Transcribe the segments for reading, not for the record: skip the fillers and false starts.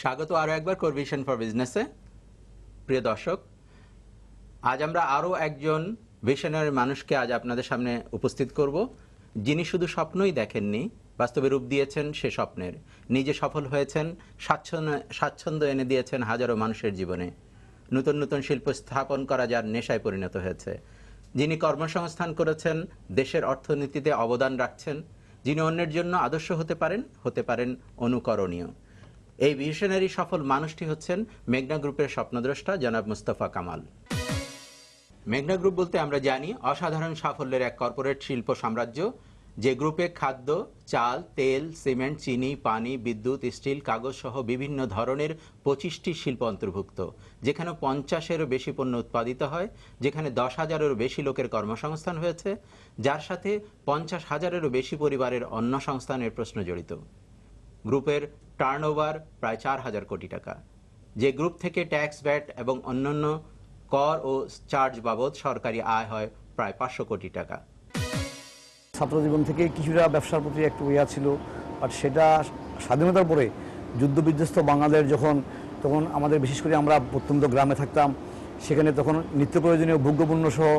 স্বাগত আরো একবার কোর ভিশন ফর বিজনেসে। প্রিয় দর্শক, আজ আমরা আরো একজন ভিশনারি মানুষকে আজ আপনাদের সামনে উপস্থিত করব, যিনি শুধু স্বপ্নই দেখেননি, বাস্তবে রূপ দিয়েছেন সে স্বপ্নের। নিজে সফল হয়েছেন, স্বাচ্ছন্দ্য এনে দিয়েছেন হাজারো মানুষের জীবনে। নতুন নতুন শিল্প স্থাপন করা যার নেশায় পরিণত হয়েছে। যিনি কর্মসংস্থান করেছেন, দেশের অর্থনীতিতে অবদান রাখছেন, যিনি অন্যের জন্য আদর্শ হতে পারেন অনুকরণীয়। এই ভিশনারি সফল মানুষটি হচ্ছেন মেঘনা গ্রুপের স্বপ্নদ্রষ্টা জনাব মুস্তাফা কামাল। মেঘনা গ্রুপ বলতে আমরা জানি অসাধারণ সাফল্যের এক কর্পোরেট শিল্প সাম্রাজ্য, যে গ্রুপে খাদ্য, চাল, তেল, সিমেন্ট, চিনি, পানি, বিদ্যুৎ, স্টিল, কাগজ সহ বিভিন্ন ধরনের 25টি শিল্প অন্তর্ভুক্ত, যেখানে 50-এরও বেশি পণ্য উৎপাদিত হয়, যেখানে 10,000-এরও বেশি লোকের কর্মসংস্থান হয়েছে, যার সাথে 50,000-এরও বেশি পরিবারের অন্ন সংস্থানের প্রশ্ন জড়িত। গ্রুপের টার্নওভার প্রায় 4,000 কোটি টাকা, যে গ্রুপ থেকে ট্যাক্স, ভ্যাট এবং অন্যান্য কর ও চার্জ বাবদ সরকারি আয় হয় প্রায় 500 কোটি টাকা। ছাত্র জীবন থেকে কিছুটা ব্যবসার প্রতি একটু ইয়া ছিল, বাট সেটা স্বাধীনতার পরে যুদ্ধ বিধ্বস্ত বাংলাদেশ তখন আমাদের বিশেষ করে আমরা প্রত্যন্ত গ্রামে থাকতাম, সেখানে তখন নিত্য প্রয়োজনীয় ভোগ্যপণ্য সহ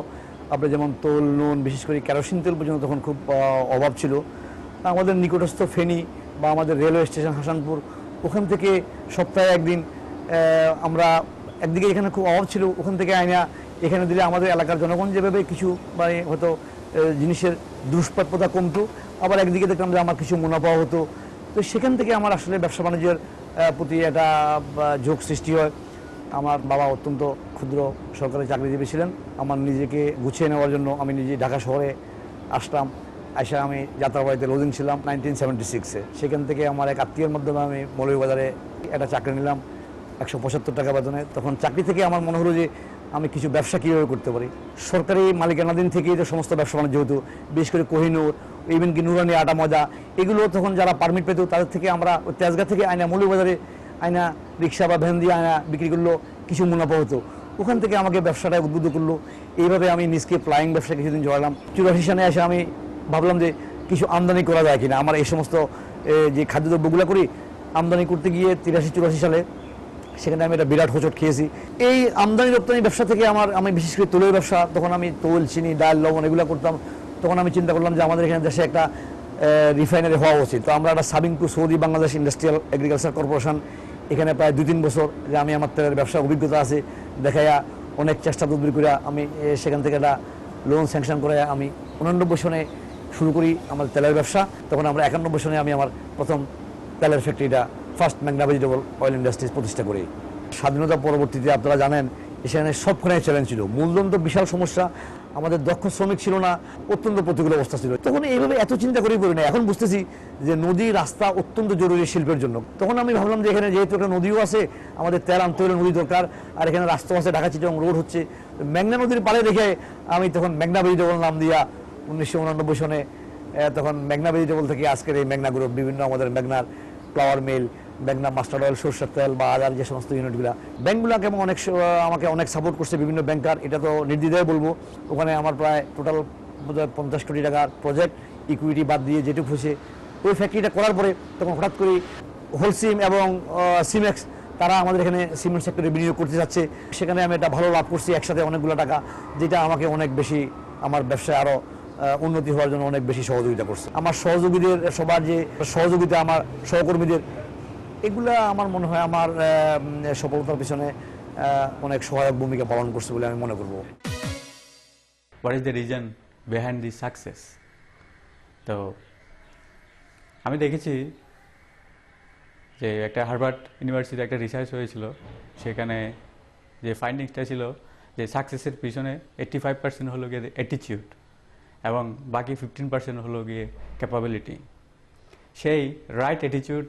আপনার যেমন তোল, নুন, বিশেষ করে কেরোসিন তেল পর্যন্ত তখন খুব অভাব ছিল। আমাদের নিকটস্থ ফেনী বা আমাদের রেলওয়ে স্টেশন হাসানপুর, ওখান থেকে সপ্তাহে একদিন আমরা একদিকে এখানে খুব অভাব ছিল, ওখান থেকে আইনা এখানে দিলে আমাদের এলাকার জনগণ যেভাবে কিছু মানে হয়তো জিনিসের দুষ্প্রাপ্যতা কমতো, আবার একদিকে দেখলাম যে আমার কিছু মুনাফা হতো। তো সেখান থেকে আমার আসলে ব্যবসা বাণিজ্যের প্রতি একটা ঝোঁক সৃষ্টি হয়। আমার বাবা অত্যন্ত ক্ষুদ্র সরকারি চাকরিজীবী ছিলেন। আমার নিজেকে গুছিয়ে নেওয়ার জন্য আমি নিজে ঢাকা শহরে আসলাম। আইসা আমি যাত্রাবাড়িতে লজিং ছিলাম 1976-এ। সেখান থেকে আমার এক আত্মীয়ের মাধ্যমে আমি মৌলভীবাজারে একটা চাকরি নিলাম 175 টাকা বেতনে। তখন চাকরি থেকে আমার মনে হলো যে আমি কিছু ব্যবসা কীভাবে করতে পারি। সরকারি মালিকানাধীন থেকেই তো সমস্ত ব্যবসা বাণিজ্য হতো, বিশেষ করে কোহিনুর, ইভেন কি নুরানি আটা মজা, এগুলো তখন যারা পারমিট পেত তাদের থেকে আমরা ওই তেজগাঁ থেকে আয়না মৌলভীবাজারে আয়না রিক্সা বা ভ্যান দিয়ে আয়না বিক্রি করলো, কিছু মুনাফা হতো। ওখান থেকে আমাকে ব্যবসাটা উদ্বুদ্ধ করলো। এইভাবে আমি নিজকে ফ্লাইং ব্যবসা কিছুদিন জড়ালাম। 84 সালে এসে আমি ভাবলাম যে কিছু আমদানি করা যায় কিনা। আমার এই সমস্ত যে খাদ্যদ্রব্যগুলো করি, আমদানি করতে গিয়ে 83-84 সালে সেখানে আমি একটা বিরাট হোঁচট খেয়েছি। এই আমদানি রপ্তানি ব্যবসা থেকে আমি বিশেষ করে তোলের ব্যবসা, তখন আমি তোল, চিনি, ডাল, লবণ এগুলো করতাম। তখন আমি চিন্তা করলাম যে আমাদের এখানে দেশে একটা রিফাইনারি হওয়া উচিত। তো আমরা একটা সাবিং to Saudi Bangladesh Industrial Agriculture Corporation, এখানে প্রায় 2-3 বছর যে আমি আমার তেলের ব্যবসার অভিজ্ঞতা আছে দেখাইয়া অনেক চেষ্টা তদবির করে আমি সেখান থেকে একটা লোন স্যাংশন করে আমি 89 সনে শুরু করি আমার তেলের ব্যবসা। তখন আমরা 91 সনে আমি আমার প্রথম তেলের ফ্যাক্টরিটা ফার্স্ট মেঘনা ভেজিটেবল অয়েল ইন্ডাস্ট্রিজ প্রতিষ্ঠা করি। স্বাধীনতা পরবর্তীতে আপনারা জানেন এখানে সবখানে চ্যালেঞ্জ ছিল, মূলধন তো বিশাল সমস্যা, আমাদের দক্ষ শ্রমিক ছিল না, অত্যন্ত প্রতিকূল অবস্থা ছিল। তখন এইভাবে এত চিন্তা করেই পড়ি না, এখন বুঝতেছি যে নদী, রাস্তা অত্যন্ত জরুরি শিল্পের জন্য। তখন আমি ভাবলাম যে এখানে যেহেতু একটা নদীও আছে, আমাদের তেল আনতে হলে নদী দরকার, আর এখানে রাস্তা আছে, ঢাকা চিটাগং রোড হচ্ছে, মেঘনা নদীর পাড়ে রেখে আমি তখন মেঘনা ভেজিটেবল নাম দিয়া 1989 সনে তখন মেঘনা ভেজিটেবল থেকে আজকের এই মেঘনা গ্রুপ, বিভিন্ন আমাদের মেঘনার ফ্লাওয়ার মিল, মেঘনা মাস্টার্ড অয়েল, সরষের তেল বা আদার যে সমস্ত ইউনিটগুলো, ব্যাংকগুলোকে আমাকে অনেক সাপোর্ট করছে বিভিন্ন ব্যাংকার, এটা তো নির্দ্বিধায় বলবো। ওখানে আমার প্রায় টোটাল 50 কোটি টাকার প্রজেক্ট, ইকুইটি বাদ দিয়ে যেটুকু হয়েছে। ওই ফ্যাক্টরিটা করার পরে তখন হঠাৎ করে হোলসিম এবং সিমেক্স তারা আমাদের এখানে সিমেন্ট সেক্টরে বিনিয়োগ করতে যাচ্ছে। সেখানে আমি একটা ভালো লাভ করছি একসাথে অনেকগুলো টাকা, যেটা আমাকে অনেক বেশি আমার ব্যবসায় আরও উন্নতি হওয়ার জন্য অনেক বেশি সহযোগিতা করছে। আমার সহযোগীদের সবার যে সহযোগিতা, আমার সহকর্মীদের, এগুলা আমার মনে হয় আমার সফলতার পিছনে অনেক সহায়ক ভূমিকা পালন করছে বলে আমি মনে করব। What is the reason behind the success? তো আমি দেখেছি যে একটা হার্ভার্ড ইউনিভার্সিটিতে একটা রিসার্চ হয়েছিল, সেখানে যে ফাইন্ডিংসটা ছিল যে সাকসেসের পিছনে 85% হলো গিয়ে অ্যাটিটিউড এবং বাকি 15% হলো গিয়ে ক্যাপাবিলিটি। সেই রাইট অ্যাটিটিউড